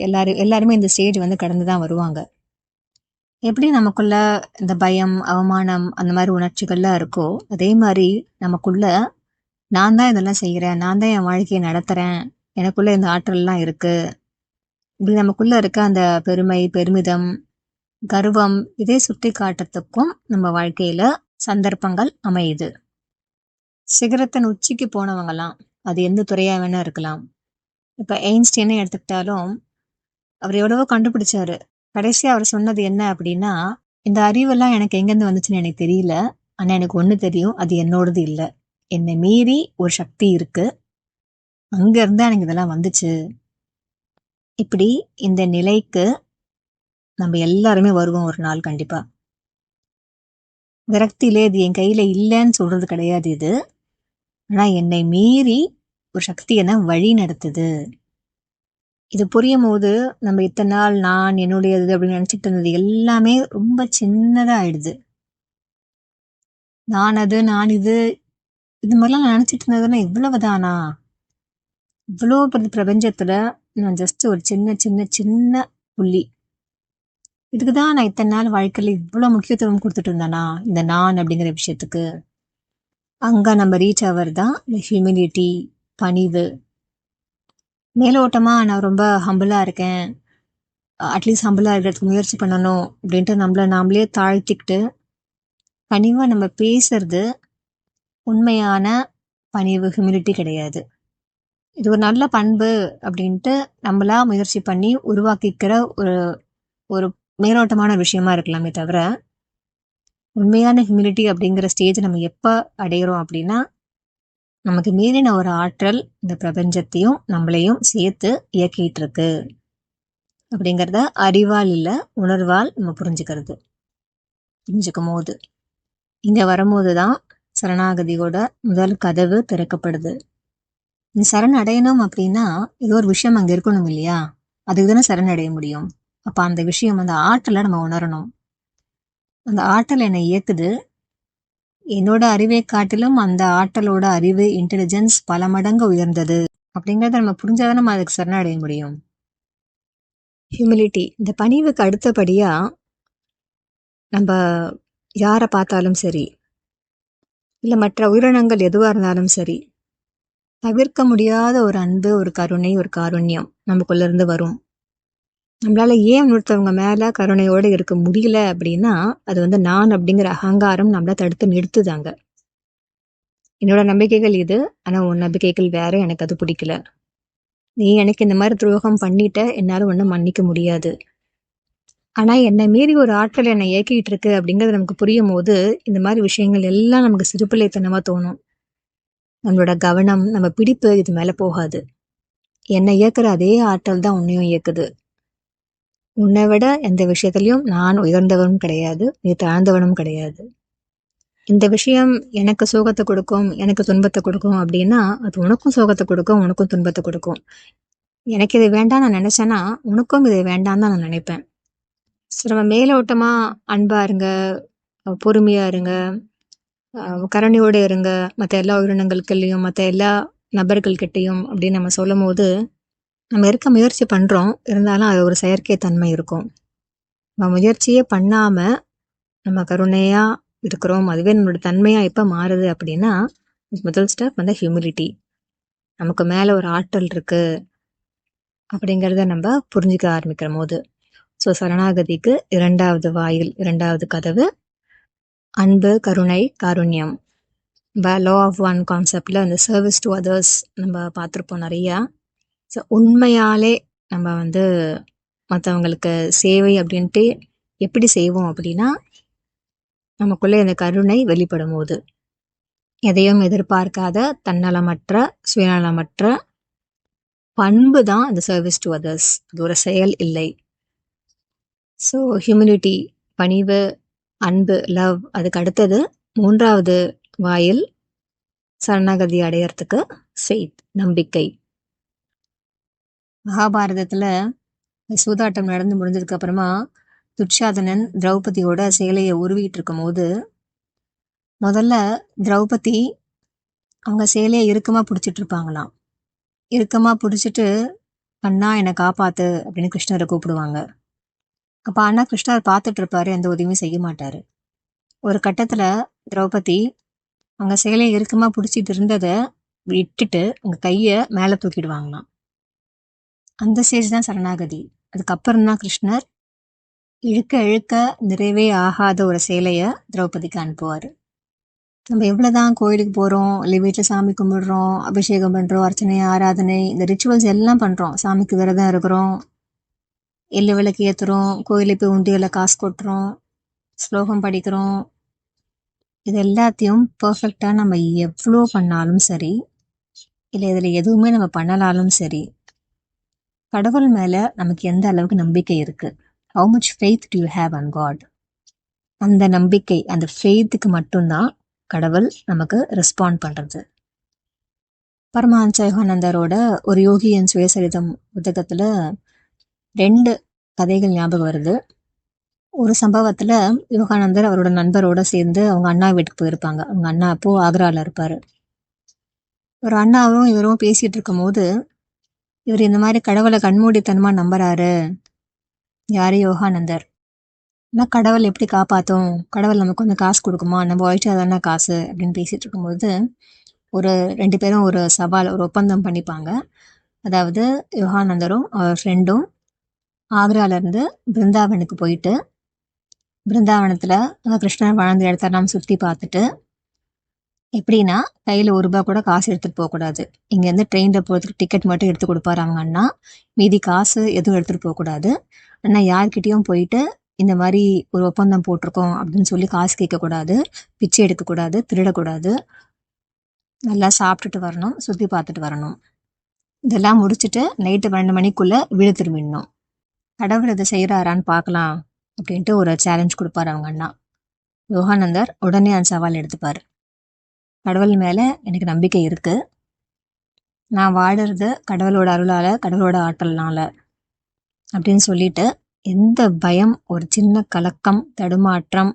எல்லாருமே இந்த ஸ்டேஜ் வந்து கடந்து தான் வருவாங்க. எப்படி நமக்குள்ள இந்த பயம், அவமானம், அந்த மாதிரி உணர்ச்சிகள்லாம் இருக்கோ, அதே மாதிரி நமக்குள்ள நான் தான் இதெல்லாம் செய்கிறேன், நான் தான் என் வாழ்க்கையை நடத்துகிறேன், எனக்குள்ள இந்த ஆற்றல்லாம் இருக்கு, இப்படி நமக்குள்ள இருக்க அந்த பெருமை, பெருமிதம், கர்வம், இதை சுட்டி காட்டுறதுக்கும் நம்ம வாழ்க்கையில சந்தர்ப்பங்கள் அமையுது. சிகரத்தின் உச்சிக்கு போனவங்கலாம், அது எந்த துறையா வேணா இருக்கலாம். இப்ப எயின்ஸ்டைனை எடுத்துக்கிட்டாலும் அவர் எவ்வளவோ கண்டுபிடிச்சாரு. கடைசியா அவர் சொன்னது என்ன அப்படின்னா, இந்த அறிவெல்லாம் எனக்கு எங்கேருந்து வந்துச்சுன்னு எனக்கு தெரியல, ஆனா எனக்கு ஒண்ணு தெரியும், அது என்னோடது இல்லை, என்னை மீறி ஒரு சக்தி இருக்கு, அங்க இருந்தா எனக்கு இதெல்லாம் வந்துச்சு. இப்படி இந்த நிலைக்கு நம்ம எல்லாருமே வருவோம் ஒரு நாள் கண்டிப்பா. விரக்தியிலே இது என் கையில இல்லைன்னு சொல்றது கிடையாது இது. ஆனா என்னை மீறி ஒரு சக்தி என்ன வழி நடத்துது. இது புரியும் போது நம்ம இத்தனை நாள் நான் என்னுடையது அப்படின்னு நினைச்சிட்டு இருந்தது எல்லாமே ரொம்ப சின்னதா ஆயிடுது. நான் அது, நான் இது, இது மாதிரிலாம் நான் நினைச்சிட்டு இருந்ததுன்னா இவ்வளவுதானா, இவ்வளோ பிரபஞ்சத்துல நான் ஜஸ்ட் ஒரு சின்ன சின்ன சின்ன புள்ளி. இதுக்குதான் நான் இத்தனை நாள் வாழ்க்கையில இவ்வளவு முக்கியத்துவம் கொடுத்துட்டு இருந்தேனா இந்த நான் அப்படிங்கிற விஷயத்துக்கு. அங்க நம்ம ரீச் ஆவர் தான் இந்த ஹியூமிலிட்டி, பணிவு. மேலோட்டமா நான் ரொம்ப ஹம்பிளா இருக்கேன், அட்லீஸ்ட் ஹம்பிளா இருக்கிறதுக்கு முயற்சி பண்ணணும் அப்படின்ட்டு நம்மள நாமளே தாழ்த்திக்கிட்டு பணிவா நம்ம பேசுறது உண்மையான பணிவு, ஹியூமிலிட்டி கிடையாது. இது ஒரு நல்ல பண்பு அப்படின்ட்டு நம்மளா முயற்சி பண்ணி உருவாக்கிக்கிற ஒரு ஒரு மேலோட்டமான விஷயமா இருக்கலாமே தவிர, உண்மையான ஹியூமிலிட்டி அப்படிங்கிற ஸ்டேஜ் நம்ம எப்ப அடையிறோம் அப்படின்னா, நமக்கு மீறின ஒரு ஆற்றல் இந்த பிரபஞ்சத்தையும் நம்மளையும் சேர்த்து இயக்கிட்டு இருக்கு அப்படிங்கிறத அறிவால் இல்ல, உணர்வால் நம்ம புரிஞ்சுக்கும் போது, இங்க வரும்போதுதான் சரணாகதியோட முதல் கதவு திறக்கப்படுது. நீ சரண் அடையணும் அப்படின்னா ஏதோ ஒரு விஷயம் அங்க இருக்கணும் இல்லையா, அதுக்கு தானே சரணடைய முடியும். அப்ப அந்த விஷயம், அந்த ஆற்றலை நம்ம உணரணும். அந்த ஆற்றல் என்னை இயக்குது, என்னோட அறிவை காட்டிலும் அந்த ஆற்றலோட அறிவு, இன்டெலிஜென்ஸ் பல மடங்கு உயர்ந்தது அப்படிங்கிறத நம்ம புரிஞ்சாதான் நம்ம அதுக்கு சரணடைய முடியும். ஹியூமிலிட்டி, இந்த பணிவுக்கு அடுத்தபடியா நம்ம யாரை பார்த்தாலும் சரி, இல்லை மற்ற உயிரினங்கள் எதுவாக இருந்தாலும் சரி, தவிர்க்க முடியாத ஒரு அன்பு, ஒரு கருணை, ஒரு காருண்யம் நமக்குள்ள இருந்து வரும். நம்மளால ஏன் இன்னொருத்தவங்க மேல கருணையோட இருக்க முடியல அப்படின்னா, அது வந்து நான் அப்படிங்கிற அகங்காரம் நம்மள தடுத்து நிறுத்துதாங்க. என்னோட நம்பிக்கைகள் இது, ஆனா உன் நம்பிக்கைகள் வேற, எனக்கு அது பிடிக்கல, நீ எனக்கு இந்த மாதிரி துரோகம் பண்ணிட்ட, என்னால ஒன்றும் மன்னிக்க முடியாது. ஆனா என்னை மீறி ஒரு ஆற்றல் என்னை இயக்கிட்டு இருக்கு அப்படிங்கிறது நமக்கு புரியும் போது, இந்த மாதிரி விஷயங்கள் எல்லாம் நமக்கு சிறுபிள்ளைத்தனமா தோணும். நம்மளோட கவனம், நம்ம பிடிப்பு இது மேல போகாது. என்னை இயக்குற அதே ஆற்றல் தான் உன்னையும் இயக்குது. உன்னை விட எந்த விஷயத்திலையும் நான் உயர்ந்தவனும் கிடையாது, நீ தாழ்ந்தவனும் கிடையாது. இந்த விஷயம் எனக்கு சோகத்தை கொடுக்கும், எனக்கு துன்பத்தை கொடுக்கும் அப்படின்னா, அது உனக்கும் சோகத்தை கொடுக்கும், உனக்கும் துன்பத்தை கொடுக்கும். எனக்கு இது வேண்டாம் நான் நினைச்சேன்னா, உனக்கும் இது வேண்டாம் தான் நான் நினைப்பேன். நம்ம மேலோட்டமா அன்பா இருங்க, பொறுமையா இருங்க, கருணையோட இருங்க மற்ற எல்லா உயிரினங்களுக்குள்ளேயும், மற்ற எல்லா நபர்கள்கிட்டையும் அப்படின்னு நம்ம சொல்லும் போது, நம்ம இருக்க முயற்சி பண்றோம், இருந்தாலும் அது ஒரு செயற்கை தன்மை இருக்கும். நம்ம முயற்சியே பண்ணாம நம்ம கருணையா இருக்கிறோம், அதுவே நம்மளோட தன்மையா எப்ப மாறுது அப்படின்னா, முதல் ஸ்டெப் வந்து ஹியூமிலிட்டி. நமக்கு மேல ஒரு ஆற்றல் இருக்கு, அப்படிங்கிறத நம்ம புரிஞ்சுக்க ஆரம்பிக்கிற போது. ஸோ சரணாகதிக்கு 2வது வாயில், 2வது கதவு அன்பு, கருணை, காருண்யம். லா ஆஃப் ஒன் கான்செப்டில் அந்த சர்வீஸ் டு அதர்ஸ் நம்ம பார்த்துருப்போம் நிறையா. ஸோ உண்மையாலே நம்ம மற்றவங்களுக்கு சேவை அப்படின்ட்டு எப்படி செய்வோம் அப்படின்னா, நமக்குள்ளே அந்த கருணை வெளிப்படும் போது, எதையும் எதிர்பார்க்காத தன்னலமற்ற சுயநலமற்ற பண்பு தான் அந்த சர்வீஸ் டு அதர்ஸ். அது ஒரு செயல் இல்லை. ஸோ ஹியூமிலிட்டி, பணிவு, அன்பு, லவ். அதுக்கு அடுத்தது 3வது வாயில் சரணாகதி அடையறதுக்கு ஃபெய்த், நம்பிக்கை. மகாபாரதத்துல சூதாட்டம் நடந்து முடிஞ்சதுக்கு அப்புறமா துச்சாதனன் திரௌபதியோட சேலையை உருவிட்டு இருக்கும் போது, முதல்ல திரௌபதி அவங்க சேலையை இறுக்கமா பிடிச்சிட்டு இருப்பாங்களாம். இறுக்கமா பிடிச்சிட்டு, அண்ணா என்னை காப்பாத்து அப்படின்னு கிருஷ்ணரை கூப்பிடுவாங்க. அப்ப அண்ணா கிருஷ்ணர் பார்த்துட்டு இருப்பாரு, எந்த உதவியும் செய்ய மாட்டாரு. ஒரு கட்டத்துல திரௌபதி அவங்க சேலையை இறுக்கமா பிடிச்சிட்டு இருந்ததை விட்டுட்டு அவங்க கையை மேல தூக்கிடுவாங்களாம். அந்த ஸ்டேஜ் தான் சரணாகதி. அதுக்கப்புறம் தான் கிருஷ்ணர் இழுக்க இழுக்க நிறைவே ஆகாத ஒரு சேலையை திரௌபதிக்கு அனுப்புவார். நம்ம எவ்வளோதான் கோயிலுக்கு போகிறோம், இல்லை வீட்டில் சாமி கும்பிடுறோம், அபிஷேகம் பண்ணுறோம், அர்ச்சனை, ஆராதனை, இந்த ரிச்சுவல்ஸ் எல்லாம் பண்ணுறோம். சாமிக்கு விரதம் இருக்கிறோம், எள்ளு விளக்கு ஏற்றுறோம், கோயிலுக்கு போய் உண்டியில் காசு கொட்டுறோம், ஸ்லோகம் படிக்கிறோம். இது எல்லாத்தையும் பர்ஃபெக்டாக நம்ம எவ்வளோ பண்ணாலும் சரி, இல்லை இதில் எதுவுமே நம்ம பண்ணலாலும் சரி, கடவுள் மேலே நமக்கு எந்த அளவுக்கு நம்பிக்கை இருக்குது, how much faith do you have on God? அந்த நம்பிக்கை, அந்த ஃபெய்த்துக்கு மட்டும்தான் கடவுள் நமக்கு ரெஸ்பாண்ட் பண்ணுறது. பரமஹன்ச யோகானந்தரோட ஒரு யோகியின் சுயசரிதம் புத்தகத்தில் 2 கதைகள் ஞாபகம் வருது. ஒரு சம்பவத்தில் யோகானந்தர் அவரோட நண்பரோட சேர்ந்து அவங்க அண்ணா வீட்டுக்கு போயிருப்பாங்க. அவங்க அண்ணா அப்போ ஆக்ராவில் இருப்பார். ஒரு அண்ணாவும் இவரும் பேசிகிட்டு இருக்கும் போது, இவர் இந்த மாதிரி கடவுளை கண்மூடித்தனமாக நம்புறாரு. யாரு? யோகானந்தர். ஆனால் கடவுள் எப்படி காப்பாற்றும், கடவுள் நமக்கு வந்து காசு கொடுக்குமா, நம்ம உழைச்சா தானே காசு அப்படின்னு பேசிகிட்டு இருக்கும்போது, ஒரு 2 பேரும் ஒரு சவால், ஒரு ஒப்பந்தம் பண்ணிப்பாங்க. அதாவது யோகானந்தரும் அவர் ஃப்ரெண்டும் ஆக்ராலேருந்து பிருந்தாவனுக்கு போயிட்டு, பிருந்தாவனத்தில் கிருஷ்ணர் வாழ்ந்த இடத்தெல்லாம் சுற்றி பார்த்துட்டு, எப்படின்னா கையில் ₹1 கூட காசு எடுத்துகிட்டு போகக்கூடாது. இங்கேருந்து ட்ரெயினில் போகிறதுக்கு டிக்கெட் மட்டும் எடுத்து கொடுப்பாரு அவங்க அண்ணா. மீதி காசு எதுவும் எடுத்துகிட்டு போகக்கூடாது. ஆனால் யார்கிட்டையும் போயிட்டு இந்த மாதிரி ஒரு ஒப்பந்தம் போட்டிருக்கோம் அப்படின்னு சொல்லி காசு கேட்கக்கூடாது, பிச்சை எடுக்கக்கூடாது, திருடக்கூடாது, நல்லா சாப்பிட்டுட்டு வரணும், சுற்றி பார்த்துட்டு வரணும். இதெல்லாம் முடிச்சுட்டு நைட்டு 12 மணிக்குள்ளே வீடு திரும்பிடணும். கடவுள் இதை செய்கிறாரான்னு பார்க்கலாம் அப்படின்ட்டு ஒரு சேலஞ்ச் கொடுப்பார் அவங்க அண்ணா. யோகானந்தர் உடனே அந்த சவால் எடுத்துப்பார். கடவுள் மேலே எனக்கு நம்பிக்கை இருக்குது, நான் வாடுறது கடவுளோட அருளால், கடவுளோட ஆற்றல்னால அப்படின்னு சொல்லிட்டு, எந்த பயம், ஒரு சின்ன கலக்கம், தடுமாற்றம்,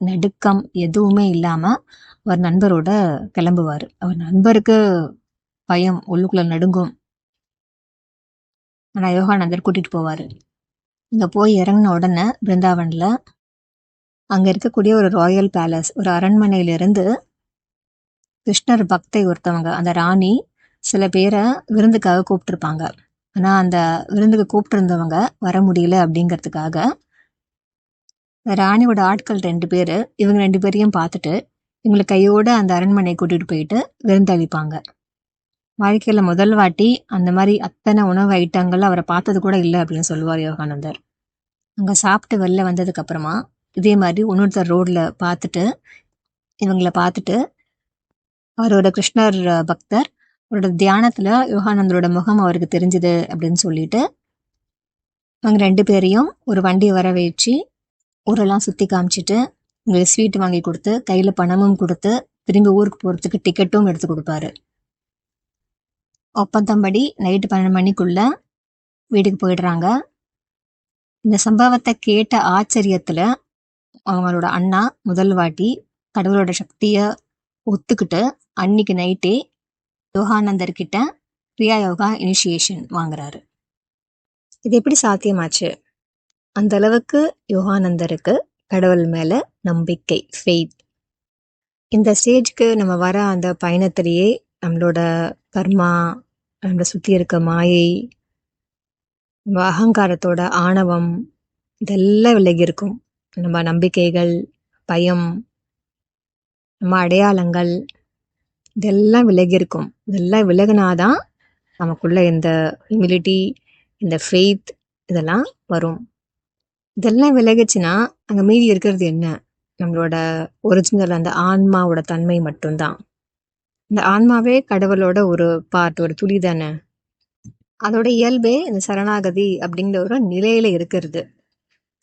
நடுக்கம் எதுவுமே இல்லாமல் அவர் நண்பரோட கிளம்புவார். அவர் நண்பருக்கு பயம், உள்ளுக்குள்ள நடுங்கும். ஆனால் யோகானந்தர் கூட்டிகிட்டு போவார். இங்கே போய் இறங்கின உடனே பிருந்தாவனில் அங்கே இருக்கக்கூடிய ஒரு ராயல் பேலஸ், ஒரு அரண்மனையிலிருந்து கிருஷ்ணர் பக்தை ஒருத்தவங்க, அந்த ராணி சில பேரை விருந்துக்காக கூப்பிட்டுருப்பாங்க. ஆனால் அந்த விருந்துக்கு கூப்பிட்டுருந்தவங்க வர முடியல அப்படிங்கிறதுக்காக ராணியோட ஆட்கள் 2 பேர் இவங்க 2 பேரையும் பார்த்துட்டு இவங்களை கையோட அந்த அரண்மனை கூட்டிகிட்டு போயிட்டு விருந்தளிப்பாங்க. வாழ்க்கையில் முதல் வாட்டி அந்த மாதிரி அத்தனை உணவு ஐட்டங்கள் அவரை பார்த்தது கூட இல்லை அப்படின்னு சொல்லுவார் யோகானந்தர். அங்கே சாப்பிட்டு வெளில வந்ததுக்கு அப்புறமா இதே மாதிரி இன்னொருத்தர் ரோட்ல பார்த்துட்டு இவங்களை பார்த்துட்டு அவரோட கிருஷ்ணர் பக்தர், அவரோட தியானத்துல யோகானந்தரோட முகம் அவருக்கு தெரிஞ்சுது அப்படின்னு சொல்லிட்டு அவங்க 2 பேரையும் ஒரு வண்டியை வர வச்சு ஊரெல்லாம் சுற்றி காமிச்சிட்டு உங்களுக்கு ஸ்வீட் வாங்கி கொடுத்து கையில் பணமும் கொடுத்து திரும்பி ஊருக்கு போகிறதுக்கு டிக்கெட்டும் எடுத்து கொடுப்பாரு. ஒப்பந்தம்படி நைட்டு 12 மணிக்குள்ள வீட்டுக்கு போயிடுறாங்க. இந்த சம்பவத்தை கேட்ட ஆச்சரியத்தில் அவங்களோட அண்ணா முதல் வாட்டி கடவுளோட சக்தியை ஒத்துக்கிட்டு அன்னைக்கு நைட்டே யோகானந்தர்கிட்ட கிரியா யோகா இனிஷியேஷன் வாங்குறாரு. இது எப்படி சாத்தியமாச்சு? அந்த அளவுக்கு யோகானந்தருக்கு கடவுள் மேல நம்பிக்கை, ஃபெய்த். இந்த ஸ்டேஜ்க்கு நம்ம வர அந்த பயணத்திலேயே நம்மளோட கர்மா, நம்மளை சுற்றி இருக்க மாயை, நம்ம அகங்காரத்தோட ஆணவம் இதெல்லாம் விலகி இருக்கும். நம்ம நம்பிக்கைகள், பயம், நம்ம அடையாளங்கள் இதெல்லாம் விலகி இருக்கும். இதெல்லாம் விலகுனாதான் நமக்குள்ள இந்த ஹியூமிலிட்டி, இந்த ஃபெய்த் இதெல்லாம் வரும். இதெல்லாம் விலகுச்சுன்னா அங்க மீதி இருக்கிறது என்ன? நம்மளோட ஒரிஜினல் அந்த ஆன்மாவோட தன்மை மட்டும்தான். இந்த ஆன்மாவே கடவுளோட ஒரு பார்ட், ஒரு துளி தானே. அதோட இயல்பே இந்த சரணாகதி அப்படிங்கிற ஒரு நிலையில இருக்கிறது.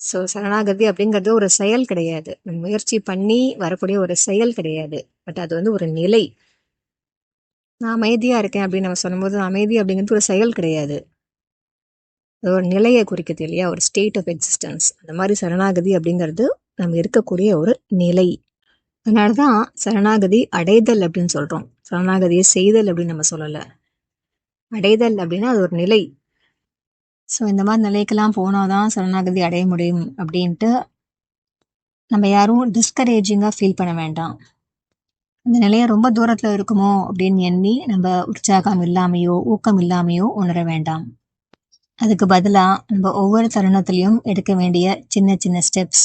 ஸோ சரணாகதி அப்படிங்கிறது ஒரு செயல் கிடையாது, முயற்சி பண்ணி வரக்கூடிய ஒரு செயல் கிடையாது. பட் அது வந்து ஒரு நிலை. நான் அமைதியா இருக்கேன் அப்படின்னு நம்ம சொல்லும்போது அமைதி அப்படிங்கிறது ஒரு செயல் கிடையாது, அது ஒரு நிலையை குறிக்குது இல்லையா, ஒரு ஸ்டேட் ஆஃப் எக்ஸிஸ்டன்ஸ். அந்த மாதிரி சரணாகதி அப்படிங்கிறது நம்ம இருக்கக்கூடிய ஒரு நிலை. அதனாலதான் சரணாகதி அடைதல் அப்படின்னு சொல்றோம். சரணாகதியை செய்தல் அப்படின்னு நம்ம சொல்லல. அடைதல் அப்படின்னா அது ஒரு நிலை. ஸோ இந்த மாதிரி நிலைக்கெல்லாம் போனாதான் சரணாகதி அடைய முடியும் அப்படின்ட்டு நம்ம யாரும் டிஸ்கரேஜிங்காக ஃபீல் பண்ண வேண்டாம். அந்த நிலையை ரொம்ப தூரத்தில் இருக்குமோ அப்படின்னு எண்ணி நம்ம உற்சாகம் இல்லாமையோ ஊக்கம் இல்லாமையோ உணர வேண்டாம். அதுக்கு பதிலாக நம்ம ஒவ்வொரு தருணத்திலையும் எடுக்க வேண்டிய சின்ன சின்ன ஸ்டெப்ஸ்,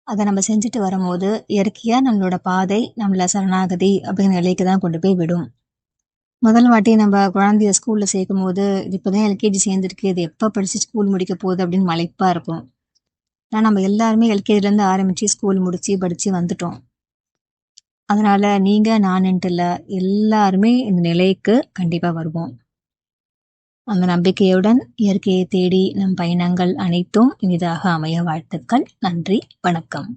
அதை நம்ம செஞ்சுட்டு வரும்போது இயற்கையாக நம்மளோட பாதை நம்மளை சரணாகதி அப்படிங்கிற நிலைக்கு தான் கொண்டு போய் விடும். முதல் வாட்டி நம்ம குழந்தைய ஸ்கூலில் சேர்க்கும் போது இது இப்போ தான் எல்கேஜி சேர்ந்துருக்கு, இது எப்போ படித்து ஸ்கூல் முடிக்க போகுது அப்படின்னு மலைப்பாக இருக்கும். ஆனால் நம்ம எல்லாருமே எல்கேஜிலேருந்து ஆரம்பித்து ஸ்கூல் முடித்து படித்து வந்துட்டோம். அதனால நீங்க நானுன்ட்டு இல்லை, எல்லாருமே இந்த நிலைக்கு கண்டிப்பாக வருவோம். அந்த நம்பிக்கையுடன் இயற்கையை தேடி நம் பயணங்கள் அனைத்தும் இனிதாக அமைய வாழ்த்துக்கள். நன்றி, வணக்கம்.